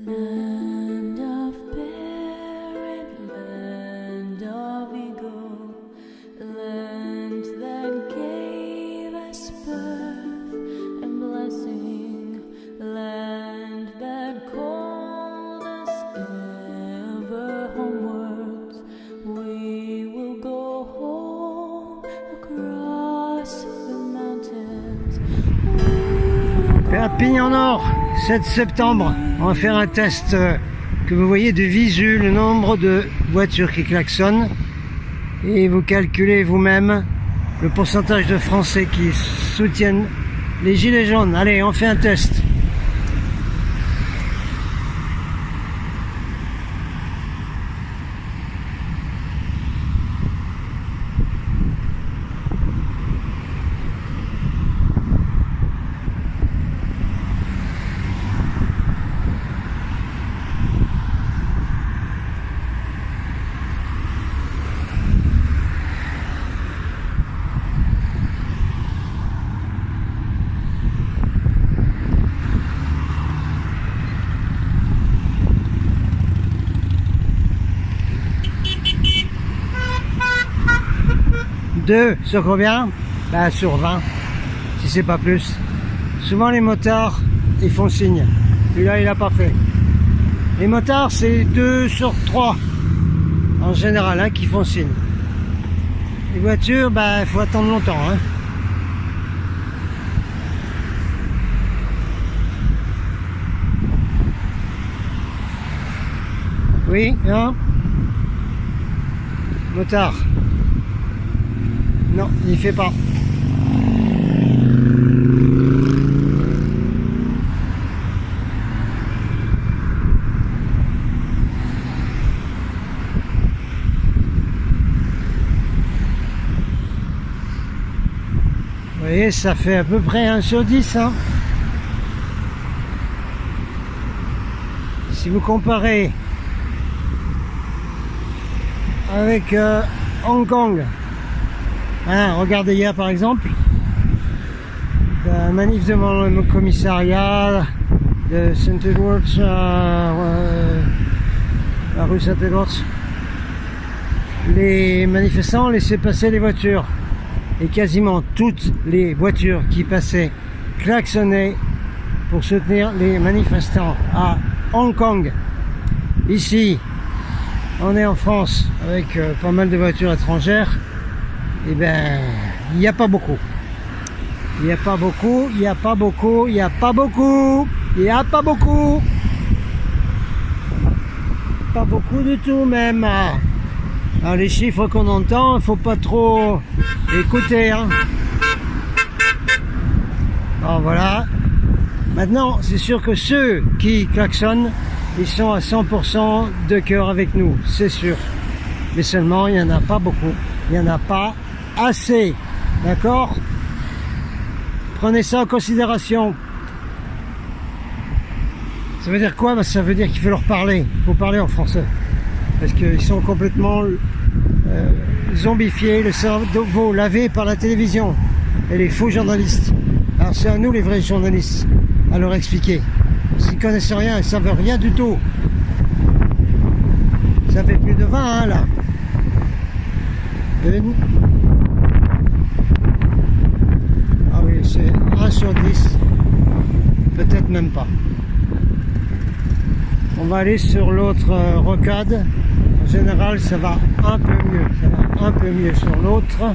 Land of Parent, land of eagle, land that gave us birth and blessing, land that called us ever homewards. We will go home across the mountains. Perpignan Nord, 7 septembre. On va faire un test que vous voyez de visu, le nombre de voitures qui klaxonnent. Et vous calculez vous-même le pourcentage de Français qui soutiennent les gilets jaunes. Allez, on fait un test. Deux sur combien? Bah sur 20, si c'est pas plus. Souvent les motards, ils font signe. Celui-là, il a pas fait. Les motards, c'est 2 sur 3, en général, hein, qui font signe. Les voitures, bah, il faut attendre longtemps, hein. Oui, non? Motard. Non, il fait pas. Vous voyez, ça fait à peu près 1 sur 10. Hein. Si vous comparez avec Hong Kong, hein, regardez hier par exemple, la manif devant le commissariat de Saint-Edward, la rue Saint-Edward, les manifestants laissaient passer les voitures et quasiment toutes les voitures qui passaient klaxonnaient pour soutenir les manifestants à Hong Kong. Ici, on est en France avec pas mal de voitures étrangères. Eh ben, il n'y a pas beaucoup. Il n'y a pas beaucoup, il n'y a pas beaucoup, il n'y a pas beaucoup, il n'y a pas beaucoup. Pas beaucoup du tout même. Alors, les chiffres qu'on entend, il ne faut pas trop écouter. Hein. Alors voilà. Maintenant, c'est sûr que ceux qui klaxonnent, ils sont à 100% de cœur avec nous, c'est sûr. Mais seulement, il n'y en a pas beaucoup. Il n'y en a pas assez. D'accord? Prenez ça en considération. Ça veut dire quoi? Ben, ça veut dire qu'il faut leur parler. Il faut parler en français. Parce qu'ils sont complètement zombifiés, le cerveau lavé par la télévision. Et les faux journalistes. Alors c'est à nous les vrais journalistes à leur expliquer. S'ils ne connaissent rien, ils ne savent rien du tout. Ça fait plus de 20 hein, là. Une. Ah oui, c'est 1 sur 10. Peut-être même pas. On va aller sur l'autre rocade. En général, ça va un peu mieux. Ça va un peu mieux sur l'autre.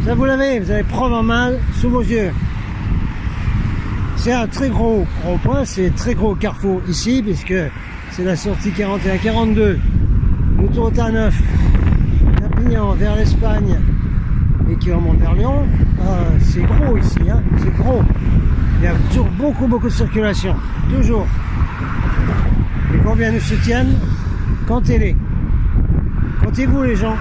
Ça, vous l'avez. Vous avez preuve en main sous vos yeux. C'est un très gros rond-point. C'est un très gros carrefour ici, puisque c'est la sortie 41-42. L'autoroute A9. Perpignan vers l'Espagne. Et qui remonte vers Lyon. C'est gros ici. Hein, c'est gros. Il y a toujours beaucoup de circulation. Toujours. Et combien nous soutiennent? Comptez-les. Comptez-vous les gens.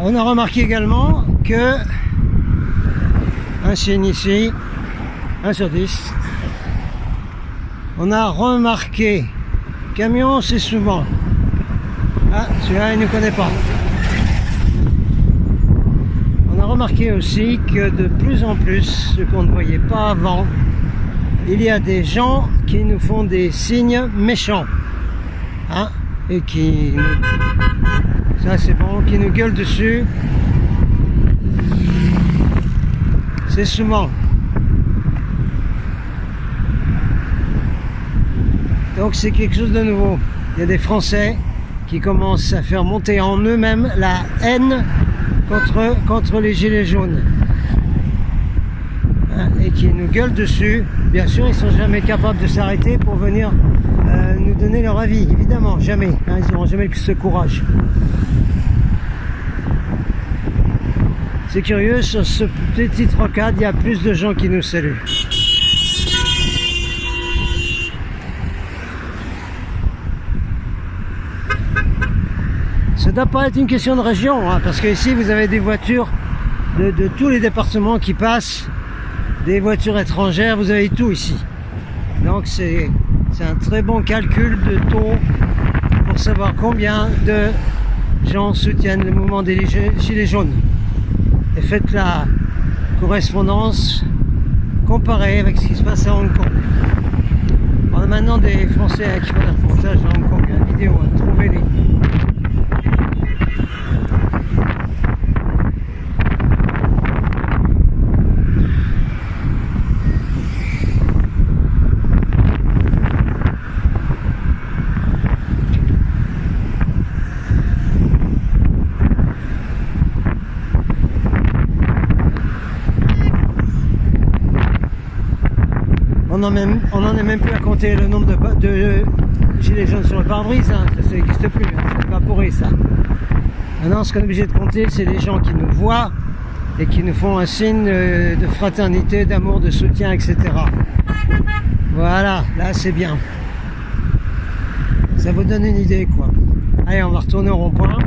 On a remarqué également que un signe ici, 1 sur 10. On a remarqué, camion c'est souvent. Ah, celui-là il ne connaît pas. On a remarqué aussi que de plus en plus, ce qu'on ne voyait pas avant, il y a des gens qui nous font des signes méchants. Hein, et qui nous... ça c'est bon, qui nous gueulent dessus. C'est souvent. Donc c'est quelque chose de nouveau. Il y a des Français qui commencent à faire monter en eux-mêmes la haine contre les gilets jaunes. Hein, et qui nous gueulent dessus. Bien sûr, ils ne sont jamais capables de s'arrêter pour venir nous donner leur avis. Évidemment, jamais. Hein, ils n'auront jamais ce courage. C'est curieux, sur ce petit rocade, il y a plus de gens qui nous saluent. Ça ne doit pas être une question de région, hein, parce que ici vous avez des voitures de tous les départements qui passent, des voitures étrangères, vous avez tout ici. Donc c'est un très bon calcul de taux pour savoir combien de gens soutiennent le mouvement des gilets jaunes. Et faites la correspondance comparée avec ce qui se passe à Hong Kong. On a maintenant des Français qui font des reportages à Hong Kong, une vidéo, trouvez-les. On n'en est même plus à compter le nombre de gilets jaunes sur le pare-brise, hein. Ça n'existe plus, hein. C'est pas pourri ça. Maintenant ce qu'on est obligé de compter, c'est les gens qui nous voient et qui nous font un signe de fraternité, d'amour, de soutien, etc. Voilà, là c'est bien. Ça vous donne une idée quoi. Allez, on va retourner au rond-point.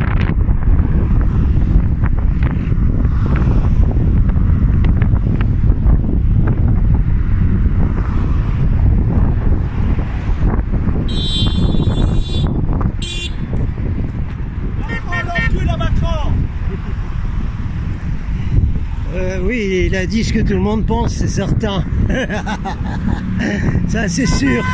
Oui, il a dit ce que tout le monde pense, c'est certain. Ça, c'est sûr.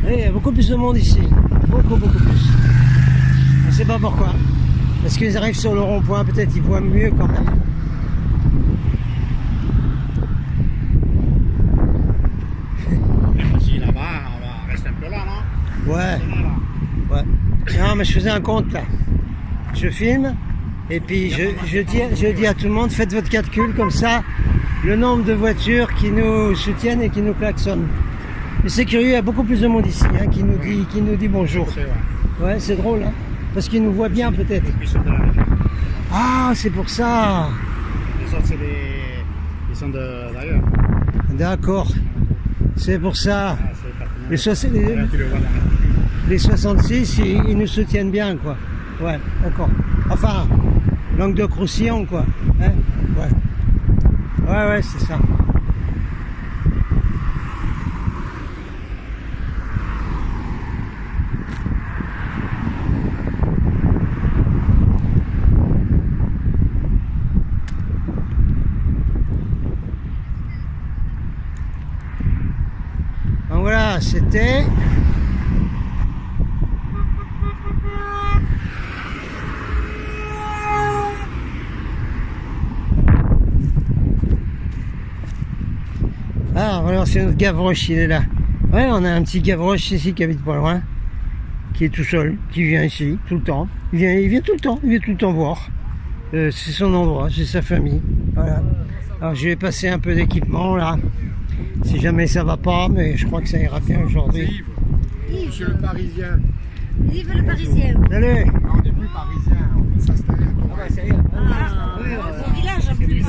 Et il y a beaucoup plus de monde ici. Beaucoup plus. On ne sait pas pourquoi. Parce qu'ils arrivent sur le rond-point, peut-être ils voient mieux quand même. Si là-bas, on va rester un peu là, non? Ouais. Ouais. Non, mais je faisais un compte là. Je filme et puis je dis à tout le monde, faites votre calcul comme ça, le nombre de voitures qui nous soutiennent et qui nous klaxonnent. Mais c'est curieux, il y a beaucoup plus de monde ici hein, qui nous dit bonjour. Ouais, c'est drôle, hein, parce qu'ils nous voient bien peut-être. Ah, c'est pour ça. Les autres, ils sont d'ailleurs. D'accord, c'est pour ça. Ah, les 66, ils nous soutiennent bien, quoi. Ouais, d'accord. Enfin, Languedoc-Roussillon, quoi. Hein? Ouais. Ouais, c'est ça. Donc voilà, c'était... Ah, alors c'est notre Gavroche, il est là. Ouais, on a un petit Gavroche ici qui habite pas loin, qui est tout seul, qui vient ici tout le temps. Il vient tout le temps voir. C'est son endroit, c'est sa famille. Voilà. Alors je vais passer un peu d'équipement là, si jamais ça va pas, mais je crois que ça ira bien aujourd'hui. Yves, monsieur le Parisien. Yves le Parisien. Salut. On n'est plus Parisien, on peut s'installer à Tours. Ça y est. Son village en plus.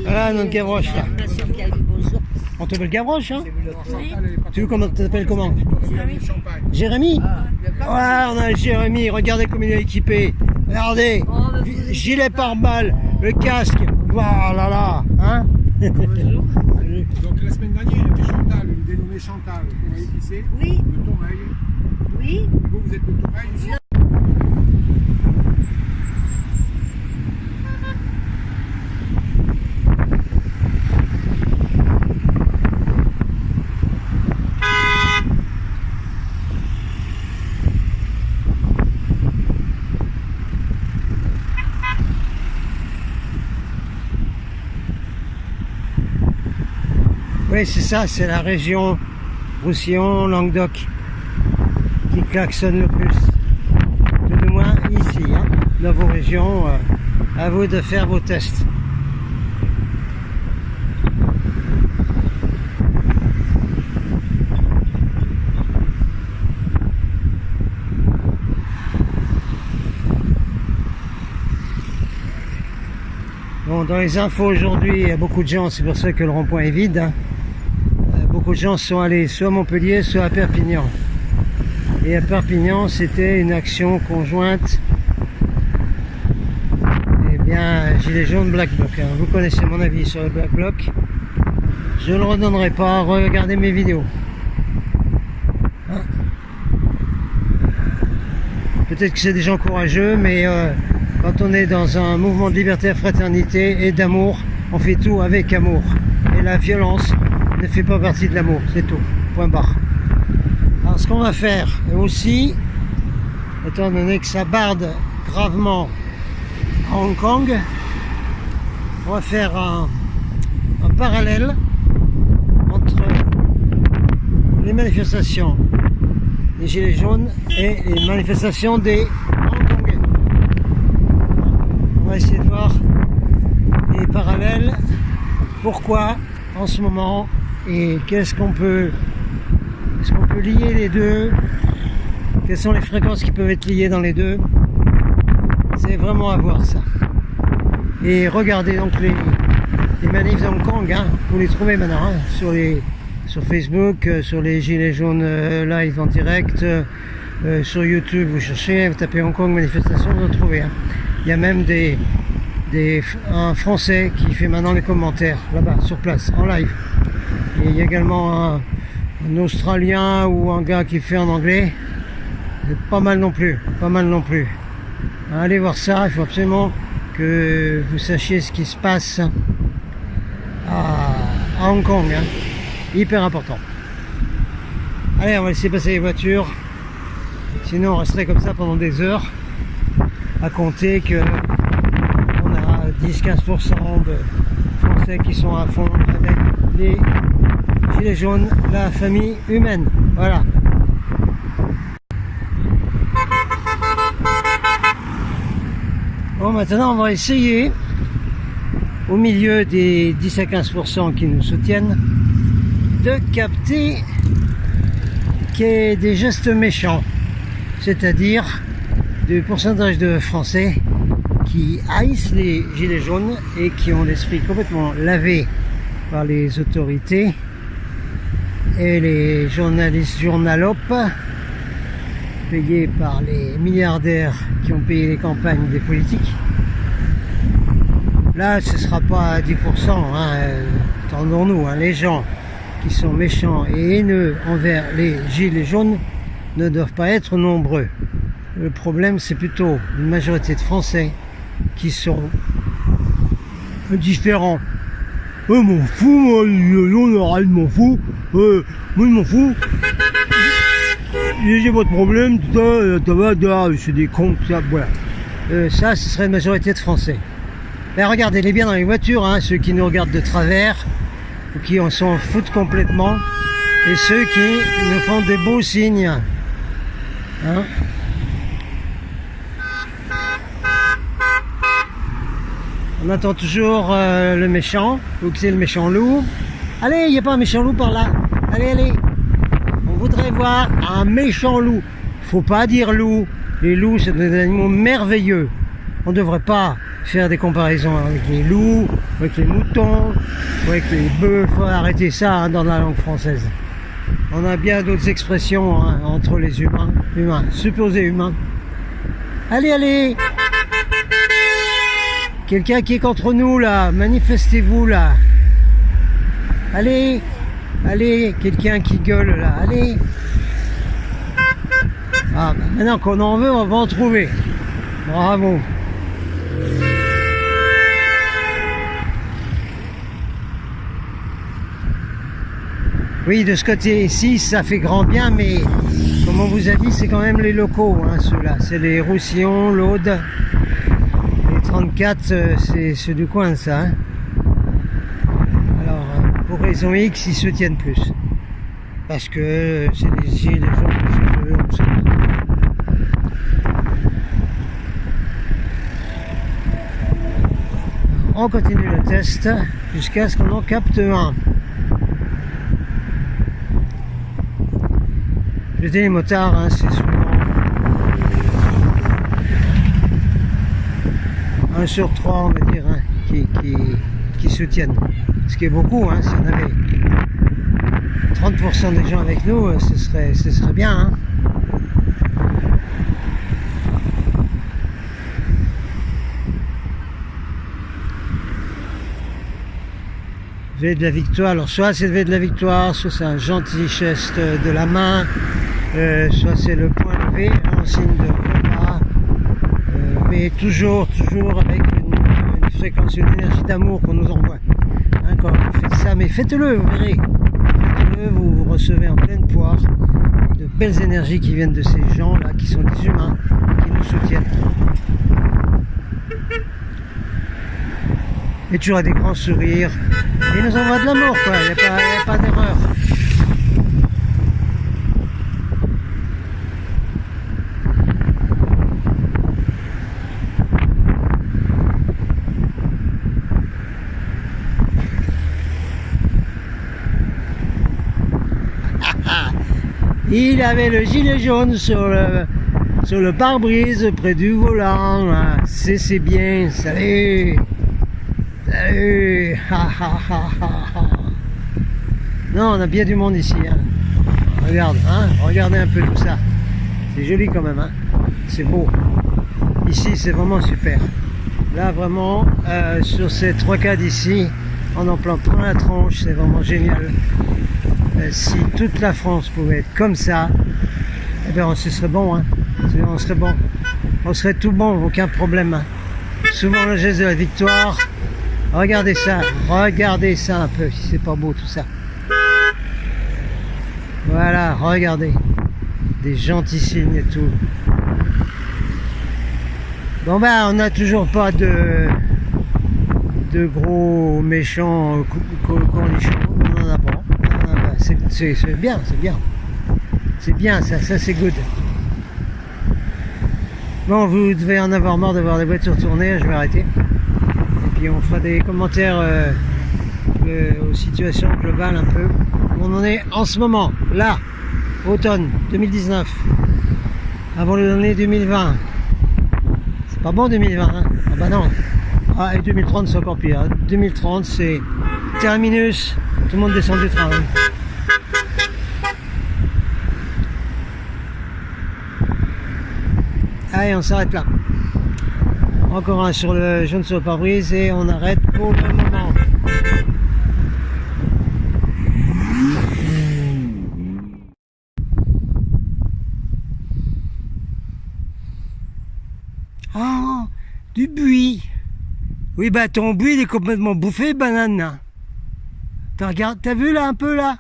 Voilà notre Gavroche là. Bonjour. On t'appelle Gavroche, hein? Oui. Tu veux comment t'appelles comment? Jérémy? Ouais, on a Jérémy, regardez comme il est équipé. Regardez, gilet pare-balles, le casque, voilà là, hein? Donc la semaine dernière, il y avait Chantal, une dénommée Chantal. Vous voyez qui c'est? Oui. De Toreil. Oui. Vous êtes de Toreil aussi? Oui, c'est ça, c'est la région Roussillon, Languedoc qui klaxonne le plus. Tout du moins ici, hein, dans vos régions, à vous de faire vos tests. Bon, dans les infos aujourd'hui, il y a beaucoup de gens, c'est pour ça que le rond-point est vide, hein. Beaucoup de gens sont allés soit à Montpellier, soit à Perpignan. Et à Perpignan, c'était une action conjointe. Eh bien, Gilets jaunes, Black Bloc. Alors, vous connaissez mon avis sur le Black Bloc. Je ne le redonnerai pas. Regardez mes vidéos. Hein? Peut-être que c'est des gens courageux, mais quand on est dans un mouvement de liberté, de fraternité et d'amour, on fait tout avec amour. Et la violence ne fait pas partie de l'amour, c'est tout, point barre. Alors ce qu'on va faire aussi, étant donné que ça barde gravement à Hong Kong, on va faire un parallèle entre les manifestations des Gilets jaunes et les manifestations des Hongkongais. On va essayer de voir les parallèles, pourquoi en ce moment, et est-ce qu'on peut lier les deux, quelles sont les fréquences qui peuvent être liées dans les deux. C'est vraiment à voir ça. Et regardez donc les manifs de Hong Kong, hein, vous les trouvez maintenant, hein, sur Facebook, sur les Gilets jaunes live en direct, sur YouTube, vous cherchez, vous tapez Hong Kong manifestation, vous le trouvez. Hein. Il y a même un Français qui fait maintenant les commentaires là-bas, sur place, en live. Et il y a également un Australien ou un gars qui fait en anglais. Pas mal non plus, pas mal non plus. Allez voir ça, il faut absolument que vous sachiez ce qui se passe à Hong Kong. Hein. Hyper important. Allez, on va laisser passer les voitures. Sinon, on resterait comme ça pendant des heures à compter que on a 10-15% de Français qui sont à fond avec les Gilets jaunes, la famille humaine. Voilà. Bon, maintenant on va essayer, au milieu des 10 à 15% qui nous soutiennent, de capter qu'il y ait des gestes méchants, c'est-à-dire du pourcentage de Français qui haïssent les Gilets jaunes et qui ont l'esprit complètement lavé par les autorités et les journalistes journalopes payés par les milliardaires qui ont payé les campagnes des politiques. Là, ce ne sera pas 10%, hein, entendons-nous, hein, les gens qui sont méchants et haineux envers les Gilets jaunes ne doivent pas être nombreux. Le problème, c'est plutôt une majorité de Français qui sont différents. M'en fous, moi, on m'en fout. Moi, je m'en fous. J'ai votre problème, tout ça, c'est des cons, ça, voilà. Ça, ce serait une majorité de Français. Mais regardez-les bien dans les voitures, hein, ceux qui nous regardent de travers, ou qui en s'en foutent complètement, et ceux qui nous font des beaux signes. Hein. On attend toujours le méchant, ou que c'est le méchant loup. Allez, il n'y a pas un méchant loup par là. Allez, allez. On voudrait voir un méchant loup. Faut pas dire loup. Les loups, c'est des animaux merveilleux. on ne devrait pas faire des comparaisons avec les loups, avec les moutons, ou avec les bœufs. Il faut arrêter ça hein, dans la langue française. On a bien d'autres expressions hein, entre les humains, supposés humains. Allez, allez! Quelqu'un qui est contre nous là, manifestez-vous là. Allez, allez, quelqu'un qui gueule là, allez. Ah, bah maintenant qu'on en veut, on va en trouver. Bravo. Oui, de ce côté-ci, ça fait grand bien, mais comme on vous a dit, c'est quand même les locaux, hein, ceux-là. C'est les Roussillons, l'Aude. Les 34, c'est ceux du coin, ça. Hein. Alors, pour raison X, ils se tiennent plus. Parce que c'est les gens que je veux, on sait pas. On continue le test jusqu'à ce qu'on en capte un. Je dis les motards, hein, c'est souvent 1 sur 3, on va dire, hein, qui se tiennent. Ce qui est beaucoup, hein, si on avait 30% des gens avec nous, ce serait bien. Hein. V de la victoire, alors soit c'est le V de la victoire, soit c'est un gentil geste de la main, soit c'est le point levé en signe de combat, mais toujours avec une fréquence, une énergie d'amour qu'on nous envoie. Hein, quand vous faites ça, mais faites-le, vous verrez. Faites-le, vous recevez en pleine poire de belles énergies qui viennent de ces gens-là, qui sont des humains, qui nous soutiennent. Et toujours des grands sourires. Et nous envoie de l'amour, quoi. Il n'y a pas d'erreur. Il avait le gilet jaune sur le pare-brise près du volant. C'est bien. Salut. Salut. Non, on a bien du monde ici. Hein. Regarde, hein. Regardez un peu tout ça. C'est joli quand même. Hein. C'est beau. Ici, c'est vraiment super. Là, vraiment, sur ces 3 cas d'ici, on en plante plein la tronche. C'est vraiment génial. Si toute la France pouvait être comme ça, eh bien, ce serait bon. Hein. On serait bon. On serait tout bon, aucun problème. Hein. Souvent le geste de la victoire. Regardez ça un peu, si c'est pas beau tout ça. Voilà, regardez. Des gentils signes et tout. Bon ben, on n'a toujours pas de gros méchants cornichons. On n'en a pas. C'est bien, c'est bien. C'est bien, ça c'est good. Bon, vous devez en avoir marre de voir les voitures tourner, je vais arrêter. Et puis on fera des commentaires aux situations globales un peu. On en est en ce moment, là, automne 2019, avant l'année 2020. C'est pas bon 2020, hein? Ah bah non. Ah, et 2030 c'est encore pire. 2030 c'est terminus, tout le monde descend du train. Hein. Allez, on s'arrête là. Encore un sur le jaune sur le pare-brise et on arrête pour le moment. Ah, du buis. Oui, bah ton buis il est complètement bouffé, banane. T'as vu là un peu là?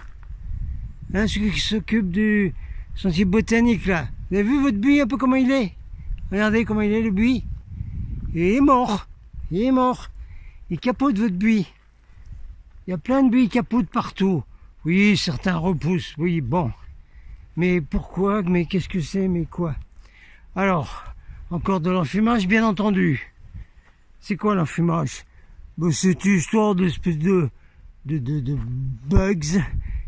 Hein, celui qui s'occupe du sentier botanique là. Vous avez vu votre buis un peu comment il est? Regardez comment il est le buis. Il est mort. Il est mort. Il capote votre buis. Il y a plein de buis qui capotent partout. Oui, certains repoussent. Oui, bon. Mais pourquoi? Mais qu'est-ce que c'est? Mais quoi? Alors, encore de l'enfumage, bien entendu. C'est quoi l'enfumage? Ben, c'est une histoire d'espèce de bugs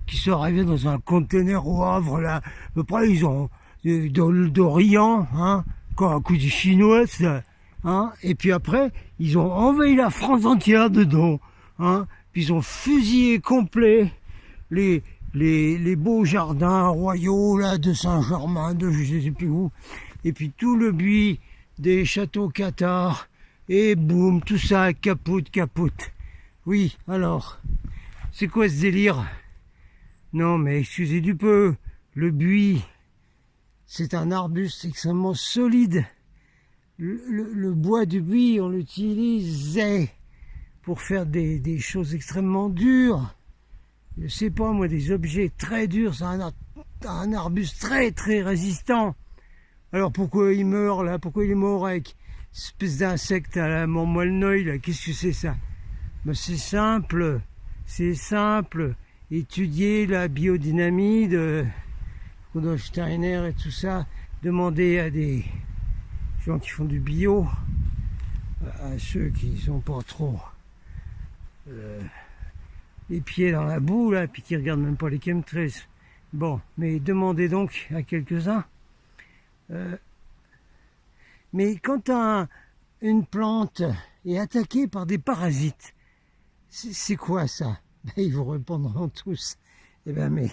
qui sont arrivés dans un conteneur au Havre, là. À peu près, ils ont d'Orient, hein. Encore un coup de chinois, ça. hein, et puis après, ils ont envahi la France entière dedans, hein, puis ils ont fusillé complet les beaux jardins royaux là de Saint-Germain, de je sais plus où, et puis tout le buis des châteaux cathares, et boum, tout ça capote. Oui, alors, c'est quoi ce délire? Non mais excusez du peu, le buis, c'est un arbuste extrêmement solide. Le bois du buis, on l'utilisait pour faire des choses extrêmement dures. Je sais pas moi, des objets très durs, c'est un arbuste très résistant. Alors pourquoi il meurt là? Pourquoi il est mort avec une espèce d'insecte à la moelle-noeil là? Qu'est-ce que c'est ça? Ben, c'est simple. Étudier la biodynamie de Rudolf Steiner et tout ça. Demander à des gens qui font du bio, à ceux qui sont pas trop les pieds dans la boue là, puis qui regardent même pas les chemtrails. Bon, mais demandez donc à quelques-uns. Mais quand une plante est attaquée par des parasites, c'est quoi ça? Ben, ils vous répondront tous. Eh ben mais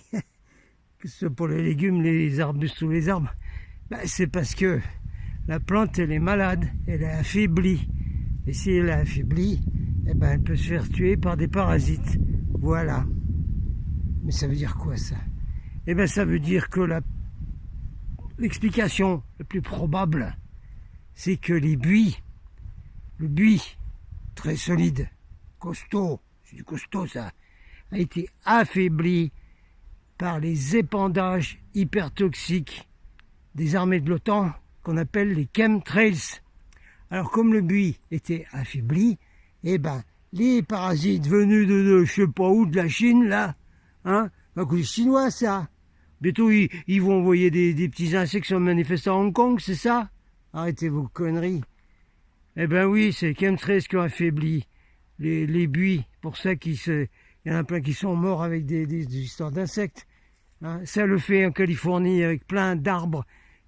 que ce soit pour les légumes, les arbustes ou les arbres, ben, c'est parce que la plante elle est malade, elle est affaiblie. Et si elle est affaiblie, eh ben, elle peut se faire tuer par des parasites. Voilà. Mais ça veut dire quoi ça? Eh ben ça veut dire que l'explication la plus probable, c'est que le buis, très solide, costaud, c'est du costaud ça, a été affaibli par les épandages hyper toxiques des armées de l'OTAN qu'on appelle les chemtrails. Alors comme le buis était affaibli, eh ben les parasites venus de je sais pas où, de la Chine là, hein, bah, que les Chinois ça. Bientôt ils vont envoyer des petits insectes sur manifester à Hong Kong, c'est ça? Arrêtez vos conneries. Eh ben oui, c'est les chemtrails qui ont affaibli les buis. Pour ça il y en a plein qui sont morts avec des histoires d'insectes. Hein. Ça le fait en Californie avec plein d'arbres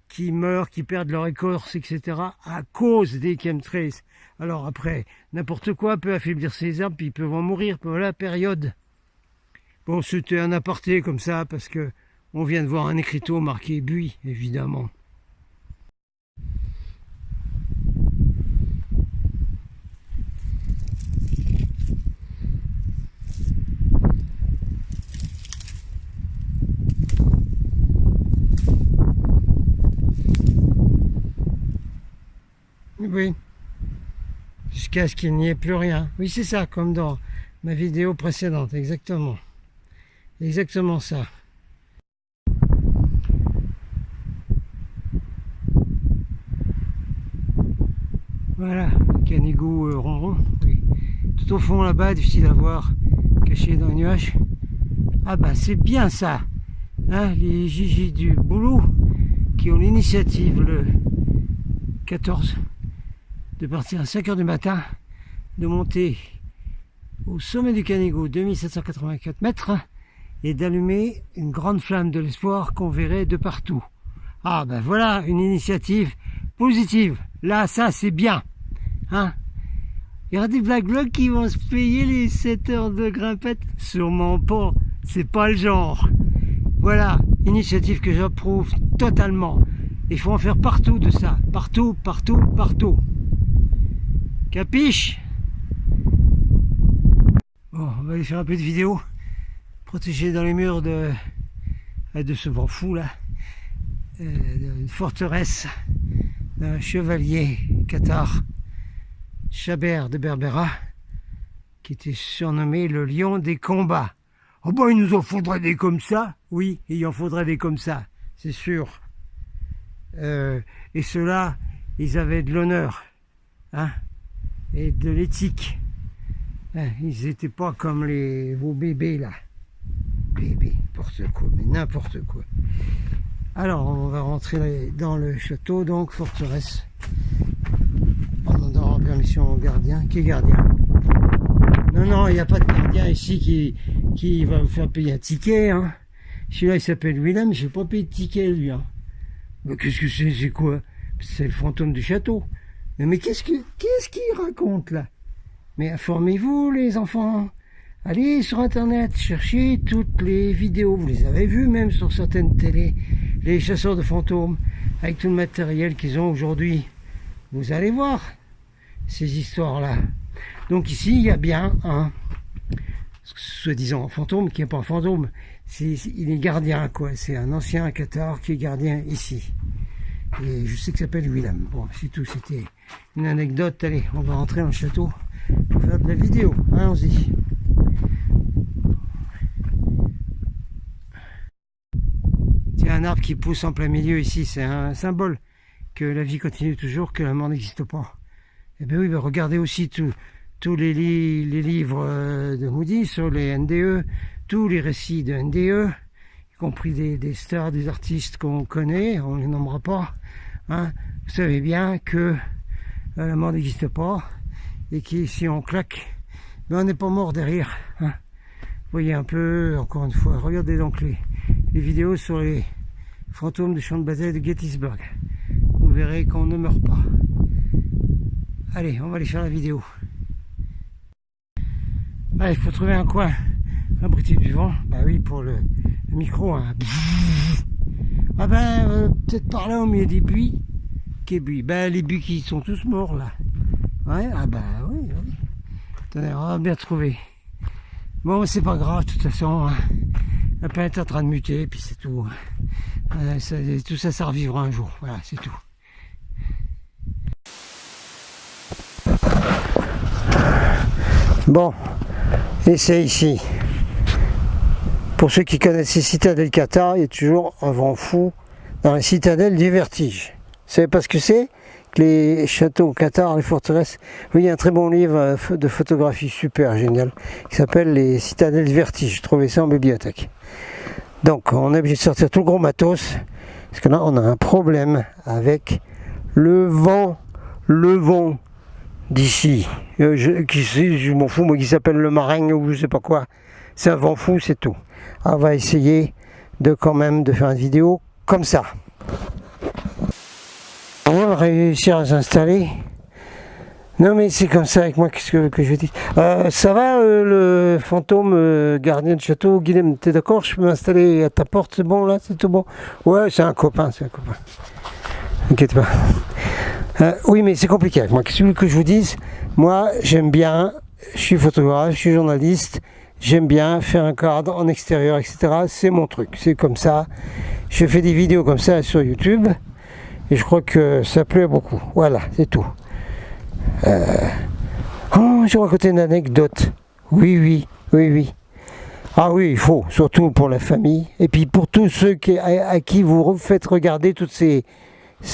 qui meurent, qui perdent leur écorce, etc. à cause des chemtrails. Alors après, n'importe quoi peut affaiblir ces arbres, puis ils peuvent en mourir pendant la période. Bon, c'était un aparté comme ça, parce que on vient de voir un écriteau marqué buis, évidemment. Oui, jusqu'à ce qu'il n'y ait plus rien. Oui, c'est ça, comme dans ma vidéo précédente, exactement. Exactement ça. Voilà, canigou ronron. Oui. Tout au fond là-bas, difficile à voir, caché dans les nuages. Ah ben c'est bien ça, hein, les Gigi du boulot qui ont l'initiative le 14 de partir à 5 h du matin, de monter au sommet du Canigou, 2784 mètres, et d'allumer une grande flamme de l'espoir qu'on verrait de partout. Ah ben voilà, une initiative positive. Là, ça c'est bien. Hein? Il y aura des blagues qui vont se payer les 7 heures de grimpette? Sûrement pas, c'est pas le genre. Voilà, initiative que j'approuve totalement. Il faut en faire partout de ça. Partout. Capiche? Bon, on va aller faire un peu de vidéo. Protégé dans les murs de ce vent fou là. D'une forteresse d'un chevalier cathare, Chabert de Berbera, qui était surnommé le lion des combats. Oh ben il nous en faudrait des comme ça. Oui, il en faudrait des comme ça, c'est sûr. Et ceux-là, ils avaient de l'honneur, hein, et de l'éthique. Hein, ils n'étaient pas comme vos bébés là. Bébés, n'importe quoi, mais n'importe quoi. Alors, on va rentrer dans le château, donc forteresse. En demandant permission au gardien. Qui est gardien? Non, il n'y a pas de gardien ici qui va vous faire payer un ticket. Hein. Celui-là, il s'appelle Willem, je n'ai pas payé de ticket, lui. Hein. Mais qu'est-ce que c'est quoi? C'est le fantôme du château. Mais qu'est-ce qu'il raconte là? Mais informez-vous les enfants. Allez sur internet, cherchez toutes les vidéos. Vous les avez vues même sur certaines télés. Les chasseurs de fantômes, avec tout le matériel qu'ils ont aujourd'hui. Vous allez voir ces histoires-là. Donc ici, il y a bien un soi-disant fantôme qui n'est pas un fantôme. Il est gardien, quoi. C'est un ancien cathare qui est gardien ici. Et je sais qu'il s'appelle William. Bon, c'est tout. C'était une anecdote. Allez, on va rentrer dans le château pour faire de la vidéo. Allons-y. Il y a un arbre qui pousse en plein milieu ici. C'est un symbole que la vie continue toujours, que la mort n'existe pas. Et bien oui, ben regardez aussi tous les livres de Moody sur les NDE, tous les récits de NDE, y compris des stars, des artistes qu'on connaît, on ne les nommera pas. Hein. Vous savez bien que la mort n'existe pas et que si on claque, ben on n'est pas mort derrière. Hein. Vous voyez un peu, encore une fois, regardez donc les vidéos sur les fantômes du champ de bataille de Gettysburg. Vous verrez qu'on ne meurt pas. Allez, on va aller faire la vidéo. Ah, il faut trouver un coin abrité du vent. Bah oui, pour le micro. Hein. Ah ben, peut-être par là au milieu des buis. Quels buis? Ben, les buis qui sont tous morts là. Ouais, ah ben oui, oui. Attendez, on va bien trouver. Bon, c'est pas grave, de toute façon. Hein. La planète est en train de muter, puis c'est tout. Tout ça, ça revivra un jour. Voilà, c'est tout. Bon, et c'est ici. Pour ceux qui connaissent les citadelles Cathare, il y a toujours un vent fou dans la citadelle du vertige. Vous savez pas ce que c'est? Que les châteaux Cathare, les forteresses. Oui, il y a un très bon livre de photographie super génial qui s'appelle Les citadelles du vertige. J'ai trouvé ça en bibliothèque. Donc, on est obligé de sortir tout le gros matos parce que là, on a un problème avec le vent d'ici. Je m'en fous, moi, qui s'appelle le marin ou je sais pas quoi. C'est un vent fou, c'est tout. On va essayer de quand même de faire une vidéo comme ça. On va réussir à s'installer. Non mais c'est comme ça avec moi, qu'est-ce que je dis. Ça va le fantôme gardien de château, Guilhem, t'es d'accord? Je peux m'installer à ta porte, c'est bon là, c'est tout bon? Ouais, c'est un copain, T'inquiète pas. Oui, mais c'est compliqué avec moi. Qu'est-ce que je vous dise? Moi, j'aime bien, je suis photographe, je suis journaliste, j'aime bien faire un cadre en extérieur, etc. C'est mon truc, c'est comme ça. Je fais des vidéos comme ça sur YouTube et je crois que ça plaît beaucoup. Voilà, c'est tout. Oh, je vais raconter une anecdote. Oui. Ah oui, il faut, surtout pour la famille et puis pour tous ceux à qui vous faites regarder toutes ces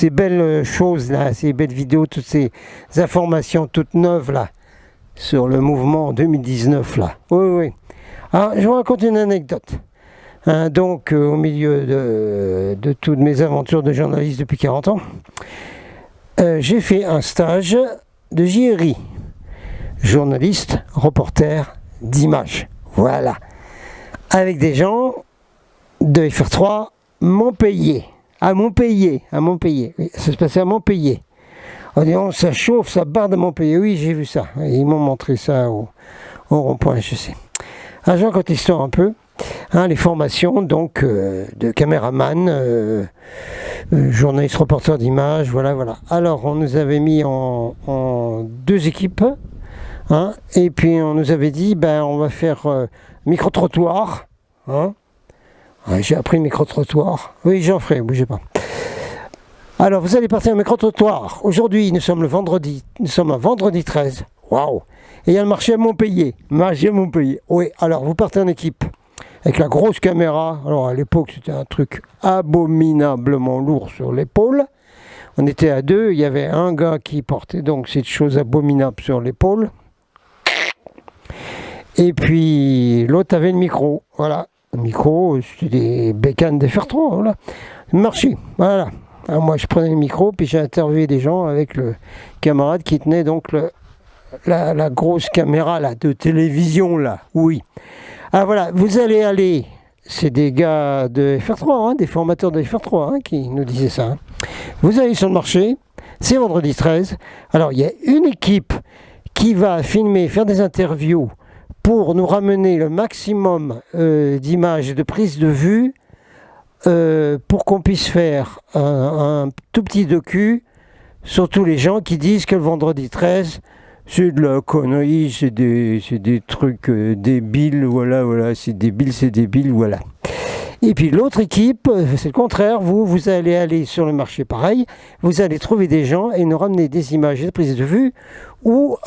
belles choses là, ces belles vidéos, toutes ces informations toutes neuves là, sur le mouvement 2019 là. Oui. Alors, je vous raconte une anecdote. Hein, donc, au milieu de toutes mes aventures de journaliste depuis 40 ans, j'ai fait un stage de JRI, journaliste, reporter d'images. Voilà. Avec des gens de FR3 Montpellier. À Montpellier. Oui, ça se passait à Montpellier. On dit, ça chauffe, ça barde à Montpellier. Oui, j'ai vu ça. Ils m'ont montré ça au rond-point, je sais. Alors, je raconte l'histoire un peu. Hein, les formations donc de caméraman, journaliste reporter d'images, voilà. Alors, on nous avait mis en deux équipes. Hein, et puis, on nous avait dit, on va faire micro-trottoir. Hein. Ouais, j'ai appris le micro-trottoir. Oui, j'en ferai, bougez pas. Alors, vous allez partir au micro-trottoir. Aujourd'hui, nous sommes un vendredi 13. Waouh! Et il y a le marché à Montpellier. Oui, alors vous partez en équipe. Avec la grosse caméra. Alors, à l'époque, c'était un truc abominablement lourd sur l'épaule. On était à deux. Il y avait un gars qui portait donc cette chose abominable sur l'épaule. Et puis, l'autre avait le micro. Voilà. Le micro, c'était des bécanes de FR3, voilà. Marché, voilà. Alors moi, je prenais le micro, puis j'ai interviewé des gens avec le camarade qui tenait donc la grosse caméra là, de télévision, là, oui. Ah voilà, vous allez aller, c'est des gars de FR3, hein, des formateurs de FR3 hein, qui nous disaient ça. Hein. Vous allez sur le marché, c'est vendredi 13. Alors, il y a une équipe qui va filmer, faire des interviews pour nous ramener le maximum d'images et de prises de vue pour qu'on puisse faire un tout petit docu sur tous les gens qui disent que le vendredi 13, c'est de la connerie, c'est des trucs débiles, voilà, c'est débile, voilà. Et puis l'autre équipe, c'est le contraire, vous allez aller sur le marché pareil, vous allez trouver des gens et nous ramener des images et des prises de vue ou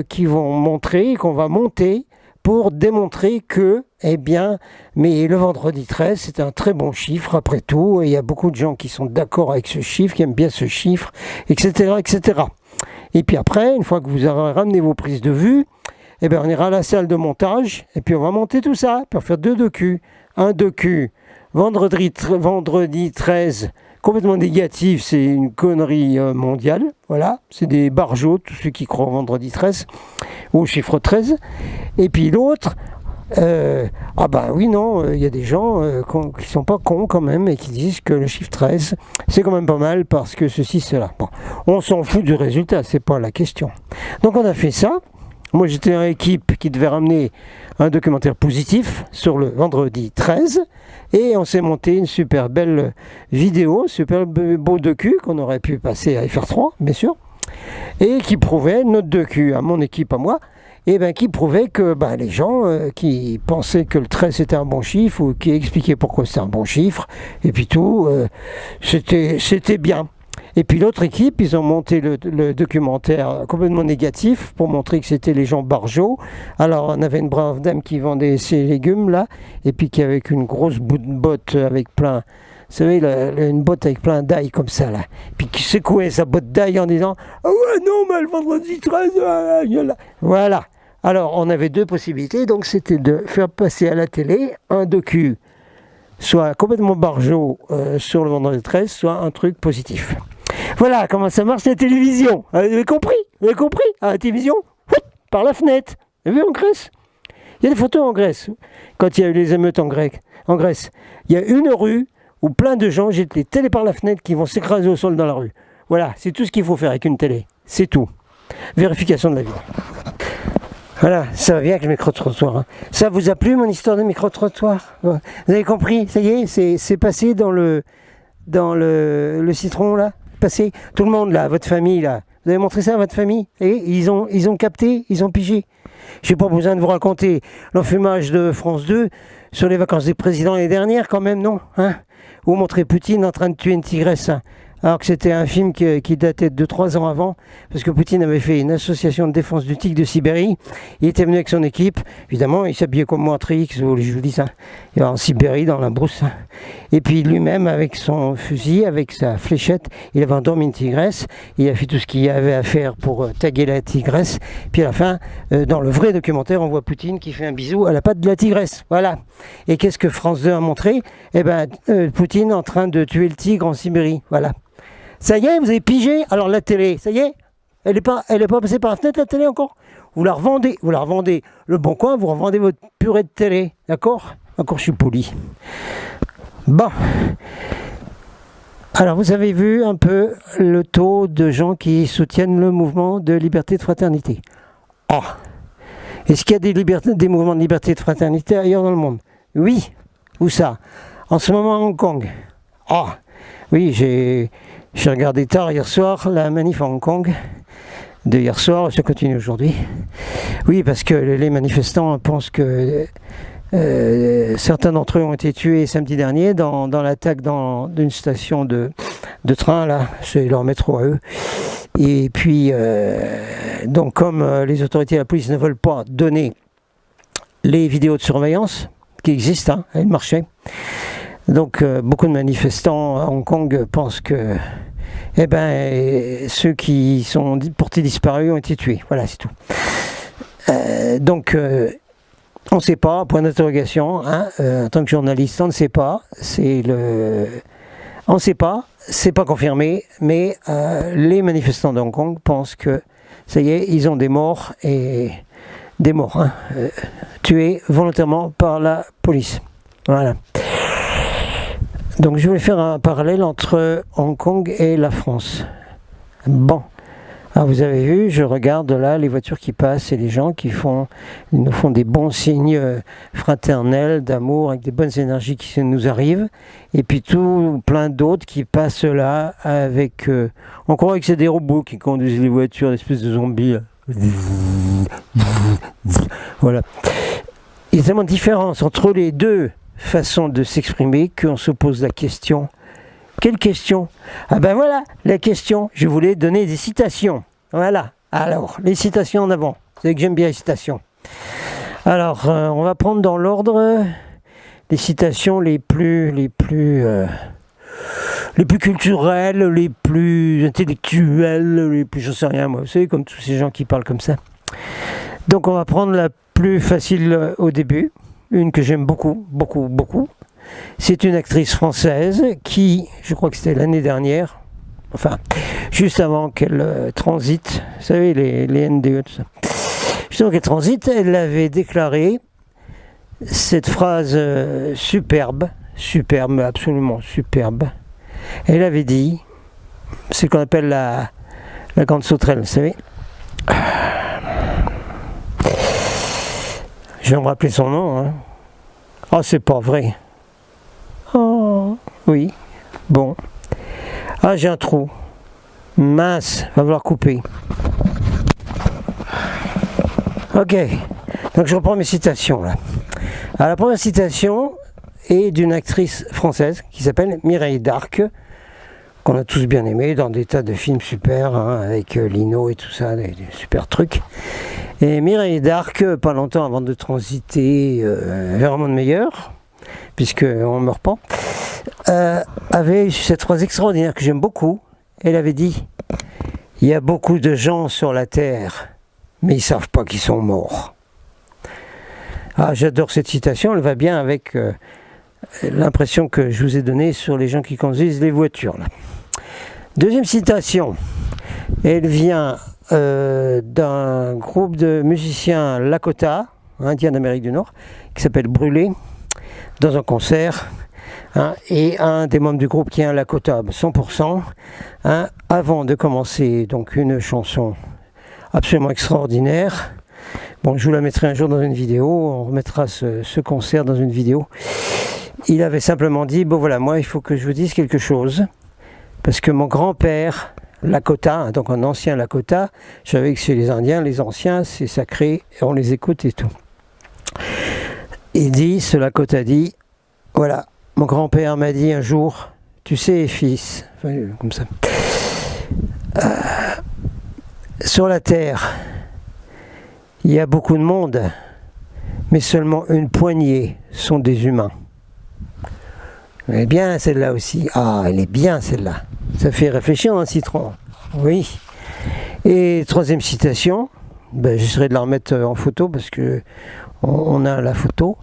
qui vont montrer, qu'on va monter pour démontrer que, eh bien, mais le vendredi 13, c'est un très bon chiffre après tout, et il y a beaucoup de gens qui sont d'accord avec ce chiffre, qui aiment bien ce chiffre, etc., etc. Et puis après, une fois que vous aurez ramené vos prises de vue, eh bien, on ira à la salle de montage, et puis on va monter tout ça, puis on va faire 2 docus. Un docu, vendredi 13, complètement négatif, c'est une connerie mondiale, voilà, c'est des barjots, tous ceux qui croient au vendredi 13, ou au chiffre 13. Et puis l'autre, ah ben oui, non, il y a des gens qui sont pas cons quand même, et qui disent que le chiffre 13, c'est quand même pas mal, parce que ceci, cela. Bon, on s'en fout du résultat, c'est pas la question. Donc on a fait ça. Moi, j'étais dans l'équipe qui devait ramener un documentaire positif sur le vendredi 13 et on s'est monté une super belle vidéo, super beau docu qu'on aurait pu passer à FR3, bien sûr, et qui prouvait notre docu à mon équipe, à moi, et ben qui prouvait que les gens qui pensaient que le 13 c'était un bon chiffre ou qui expliquaient pourquoi c'était un bon chiffre, et puis tout, c'était bien. Et puis l'autre équipe, ils ont monté le documentaire complètement négatif pour montrer que c'était les gens barjots. Alors on avait une brave dame qui vendait ses légumes là, et puis qui avait une grosse botte avec plein, vous savez, une botte avec plein d'ail comme ça là. Puis qui secouait sa botte d'ail en disant « Ah ouais non mais le vendredi 13, voilà. Alors on avait 2 possibilités, donc c'était de faire passer à la télé un docu, soit complètement barjot sur le vendredi 13, soit un truc positif. Voilà comment ça marche la télévision. Vous avez compris? À la télévision, par la fenêtre. Vous avez vu en Grèce? Il y a des photos en Grèce. Quand il y a eu les émeutes en Grèce, il y a une rue où plein de gens jettent les télés par la fenêtre qui vont s'écraser au sol dans la rue. Voilà, c'est tout ce qu'il faut faire avec une télé. C'est tout. Vérification de la vie. Voilà, ça va bien avec le micro-trottoir. Hein. Ça vous a plu mon histoire de micro-trottoir? Vous avez compris? Ça y est, c'est passé dans le citron là? Passé? Tout le monde là, votre famille là. Vous avez montré ça à votre famille? Et ils ont capté, ils ont pigé. J'ai pas besoin de vous raconter l'enfumage de France 2 sur les vacances des présidents l'année dernière quand même, non? Hein? Vous montrez Poutine en train de tuer une tigresse. Hein? Alors que c'était un film qui datait de 3 ans avant, parce que Poutine avait fait une association de défense du tigre de Sibérie. Il était venu avec son équipe, évidemment, il s'habillait comme moi, Trix, je vous dis ça, il va en Sibérie, dans la brousse. Et puis lui-même, avec son fusil, avec sa fléchette, il avait endormi une tigresse, il a fait tout ce qu'il y avait à faire pour taguer la tigresse. Puis à la fin, dans le vrai documentaire, on voit Poutine qui fait un bisou à la patte de la tigresse. Voilà. Et qu'est-ce que France 2 a montré? Eh ben, Poutine en train de tuer le tigre en Sibérie. Voilà. Ça y est, vous avez pigé? Alors la télé, ça y est? Elle est pas passée par la fenêtre, la télé encore? Vous la revendez Le Bon Coin, vous revendez votre purée de télé, d'accord? Encore je suis poli. Bon. Alors vous avez vu un peu le taux de gens qui soutiennent le mouvement de liberté de fraternité. Ah. Est-ce qu'il y a des mouvements de liberté de fraternité ailleurs dans le monde? Oui. Où ça? En ce moment à Hong Kong. Ah. Oui, j'ai regardé tard hier soir la manif à Hong Kong de hier soir, ça continue aujourd'hui. Oui, parce que les manifestants pensent que certains d'entre eux ont été tués samedi dernier dans l'attaque d'une station de train, là, c'est leur métro à eux. Et puis, donc comme les autorités et la police ne veulent pas donner les vidéos de surveillance qui existent, hein, elles marchaient. Donc beaucoup de manifestants à Hong Kong pensent que ceux qui sont portés disparus ont été tués. Voilà, c'est tout. Donc on ne sait pas, point d'interrogation, hein, en tant que journaliste, on ne sait pas. On ne sait pas, c'est pas confirmé, mais les manifestants de Hong Kong pensent que ça y est, ils ont des morts, hein, tués volontairement par la police. Voilà. Donc je voulais faire un parallèle entre Hong Kong et la France. Bon. Alors vous avez vu, je regarde là les voitures qui passent et les gens qui nous font des bons signes fraternels, d'amour, avec des bonnes énergies qui nous arrivent. Et puis tout plein d'autres qui passent là avec... on croit que c'est des robots qui conduisent les voitures, des espèces de zombies. Là. Voilà. Il y a tellement de différence entre les deux façons de s'exprimer qu'on se pose la question. Quelle question? Ah ben voilà, la question. Je voulais donner des citations. Voilà. Alors, les citations en avant. Vous savez que j'aime bien les citations. Alors, on va prendre dans l'ordre les citations les plus culturelles, les plus intellectuelles, les plus, je sais rien moi. Vous savez, comme tous ces gens qui parlent comme ça. Donc, on va prendre la plus facile au début. Une que j'aime beaucoup, beaucoup, beaucoup. C'est une actrice française qui, je crois que c'était l'année dernière, enfin, juste avant qu'elle transite, vous savez, les NDE, tout ça. Juste avant qu'elle transite, elle avait déclaré cette phrase superbe, absolument superbe. Elle avait dit, c'est ce qu'on appelle la grande sauterelle, vous savez. Je vais me rappeler son nom. Hein. Oh, c'est pas vrai. Oh, oui. Bon. Ah, j'ai un trou. Mince, va falloir couper. Ok. Donc, je reprends mes citations, là. Alors, la première citation est d'une actrice française qui s'appelle Mireille Darc, qu'on a tous bien aimé dans des tas de films super, hein, avec Lino et tout ça, des super trucs. Et Mireille Darc, pas longtemps avant de transiter vers un monde meilleur, puisqu'on ne meurt pas, avait eu cette phrase extraordinaire que j'aime beaucoup. Elle avait dit « Il y a beaucoup de gens sur la Terre, mais ils ne savent pas qu'ils sont morts. » Ah, j'adore cette citation, elle va bien avec l'impression que je vous ai donnée sur les gens qui conduisent les voitures. Là. Deuxième citation, elle vient d'un groupe de musiciens Lakota, indiens d'Amérique du Nord, qui s'appelle Brûlé, dans un concert, hein, et un des membres du groupe qui est un Lakota 100%, hein, avant de commencer donc une chanson absolument extraordinaire. Bon, je vous la mettrai un jour dans une vidéo, on remettra ce concert dans une vidéo. Il avait simplement dit, bon voilà, moi il faut que je vous dise quelque chose, parce que mon grand-père, Lakota, donc un ancien Lakota, je savais que chez les Indiens, les anciens, c'est sacré, et on les écoute et tout. Il dit, ce Lakota dit, voilà, mon grand-père m'a dit un jour, tu sais fils, enfin, comme ça, sur la terre, il y a beaucoup de monde, mais seulement une poignée sont des humains. Elle est bien celle-là aussi. Ah, elle est bien celle-là. Ça fait réfléchir dans le citron. Oui. Et troisième citation, ben, j'essaierai de la remettre en photo parce que on a la photo.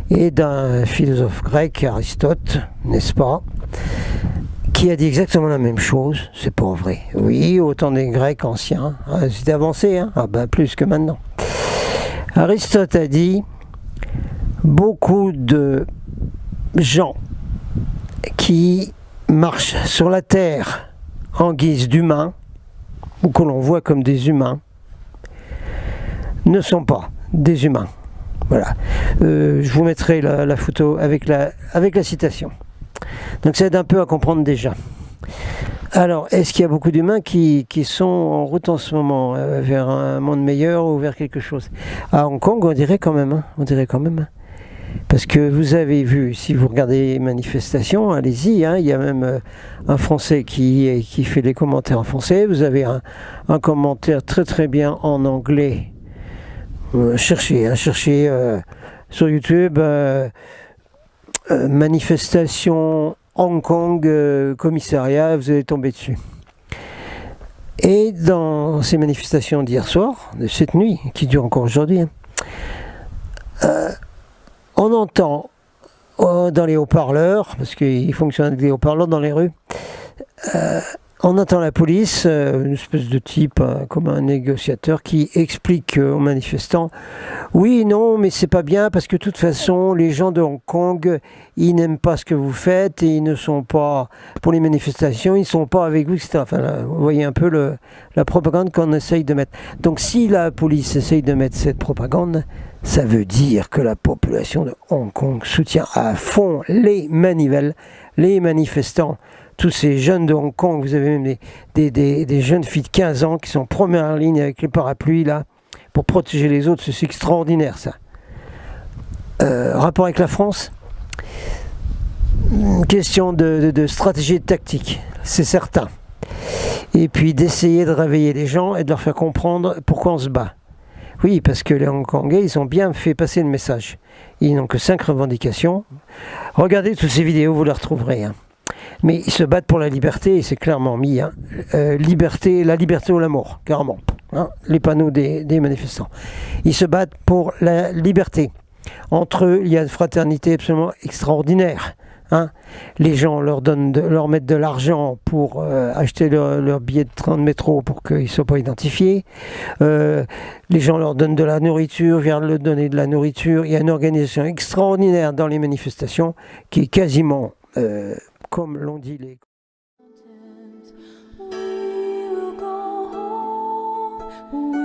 Et d'un philosophe grec, Aristote, n'est-ce pas, qui a dit exactement la même chose. C'est pas vrai. Oui, autant des Grecs anciens. Ah, c'était avancé, hein. Ah ben plus que maintenant. Aristote a dit beaucoup de gens qui marchent sur la terre en guise d'humains, ou que l'on voit comme des humains, ne sont pas des humains. Voilà. Je vous mettrai la photo avec la citation. Donc ça aide un peu à comprendre déjà. Alors, est-ce qu'il y a beaucoup d'humains qui sont en route en ce moment vers un monde meilleur ou vers quelque chose? À Hong Kong, on dirait quand même. Hein, on dirait quand même. Parce que vous avez vu, si vous regardez les manifestations, allez-y, hein, il y a même un Français qui fait les commentaires en français. Vous avez un commentaire très très bien en anglais. Cherchez sur YouTube manifestation Hong Kong commissariat, vous allez tomber dessus. Et dans ces manifestations d'hier soir, de cette nuit, qui dure encore aujourd'hui, on entend dans les haut-parleurs, parce qu'ils fonctionnent avec des haut-parleurs dans les rues, On entend la police, une espèce de type comme un négociateur qui explique aux manifestants oui, non, mais c'est pas bien parce que de toute façon, les gens de Hong Kong, ils n'aiment pas ce que vous faites et ils ne sont pas pour les manifestations, ils ne sont pas avec vous, etc. Enfin, là, vous voyez un peu la propagande qu'on essaye de mettre. Donc, si la police essaye de mettre cette propagande, ça veut dire que la population de Hong Kong soutient à fond les manivelles, les manifestants. Tous ces jeunes de Hong Kong, vous avez même des jeunes filles de 15 ans qui sont en première ligne avec les parapluies là, pour protéger les autres, c'est extraordinaire ça. Rapport avec la France, une question de stratégie et de tactique, c'est certain. Et puis d'essayer de réveiller les gens et de leur faire comprendre pourquoi on se bat. Oui, parce que les Hongkongais, ils ont bien fait passer le message. Ils n'ont que 5 revendications. Regardez toutes ces vidéos, vous les retrouverez. Hein. Mais ils se battent pour la liberté, et c'est clairement mis. Hein. La liberté ou la mort, carrément. Hein, les panneaux des manifestants. Ils se battent pour la liberté. Entre eux, il y a une fraternité absolument extraordinaire. Hein. Les gens leur mettent de l'argent pour acheter leur billet de train de métro pour qu'ils ne soient pas identifiés. Les gens leur donnent de la nourriture, viennent leur donner de la nourriture. Il y a une organisation extraordinaire dans les manifestations qui est quasiment, comme l'ont dit les... We will go home.